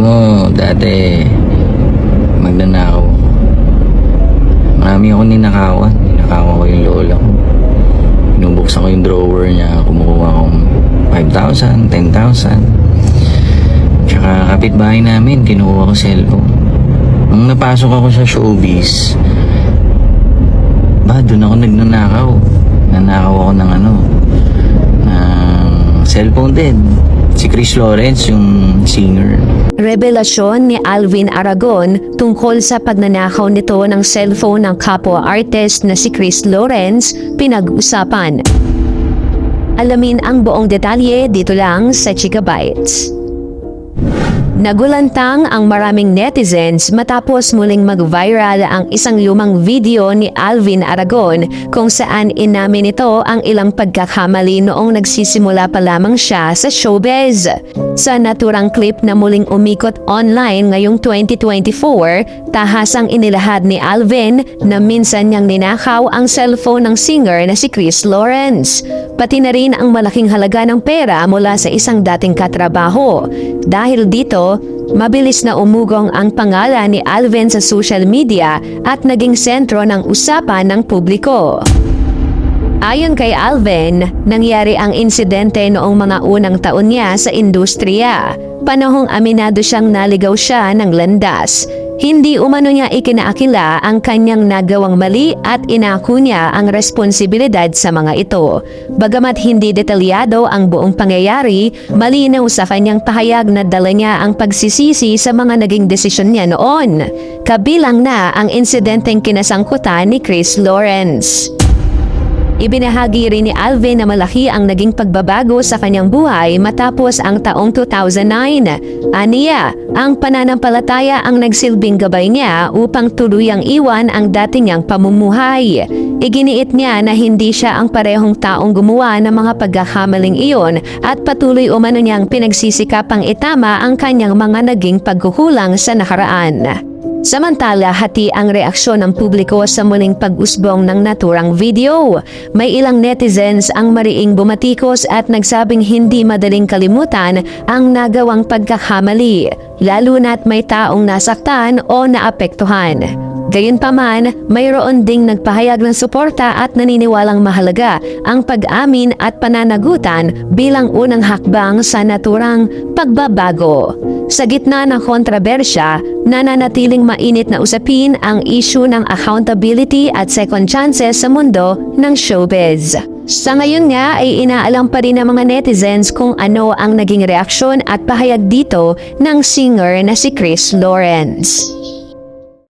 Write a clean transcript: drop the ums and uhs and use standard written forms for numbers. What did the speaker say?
mo, dati magnanakaw. Marami ako ninakawan. Ninakawan ko yung lola ko. Binubuksan ko yung drawer niya. Kumukuha akong 5,000, 10,000. Tsaka kapitbahay namin, kinukuha ko cellphone. Nung napasok ako sa showbiz, doon ako nagnanakaw. Nanakaw ako ng cellphone din. Si Chris Lawrence, yung singer. Revelasyon ni Alvin Aragon tungkol sa pagnanakaw nito ng cellphone ng kapwa artist na si Chris Lawrence, pinag-usapan. Alamin ang buong detalye dito lang sa Chika Bites. Nagulantang ang maraming netizens matapos muling mag-viral ang isang lumang video ni Alvin Aragon kung saan inamin ito ang ilang pagkakamali noong nagsisimula pa lamang siya sa showbiz. Sa naturang clip na muling umikot online ngayong 2024, tahasang inilahad ni Alvin na minsan niyang ninakaw ang cellphone ng singer na si Chris Lawrence. Pati na rin ang malaking halaga ng pera mula sa isang dating katrabaho. Dahil dito, mabilis na umugong ang pangalan ni Alvin sa social media at naging sentro ng usapan ng publiko. Ayon kay Alvin, nangyari ang insidente noong mga unang taon niya sa industriya. Panahong aminado siyang naligaw siya ng landas. Hindi umano niya ikinaakila ang kanyang nagawang mali at inako niya ang responsibilidad sa mga ito. Bagamat hindi detalyado ang buong pangyayari, malinaw sa kanyang pahayag na dala niya ang pagsisisi sa mga naging desisyon niya noon. Kabilang na ang insidenteng kinasangkutan ni Chris Lawrence. Ibinahagi rin ni Alvin na malaki ang naging pagbabago sa kanyang buhay matapos ang taong 2009. Aniya, ang pananampalataya ang nagsilbing gabay niya upang tuluyang iwan ang dati niyang pamumuhay. Iginiit niya na hindi siya ang parehong taong gumawa ng mga pagkakamaling iyon at patuloy umano niyang pinagsisikapang itama ang kanyang mga naging pagkukulang sa nakaraan. Samantala, hati ang reaksyon ng publiko sa muling pag-usbong ng naturang video. May ilang netizens ang mariing bumatikos at nagsabing hindi madaling kalimutan ang nagawang pagkakamali, lalo na't may taong nasaktan o naapektuhan. Gayunpaman, mayroon ding nagpahayag ng suporta at naniniwalang mahalaga ang pag-amin at pananagutan bilang unang hakbang sa naturang pagbabago. Sa gitna ng kontrobersya, nananatiling mainit na usapin ang issue ng accountability at second chances sa mundo ng showbiz. Sa ngayon nga ay inaalam pa rin ng mga netizens kung ano ang naging reaksyon at pahayag dito ng singer na si Chris Lawrence.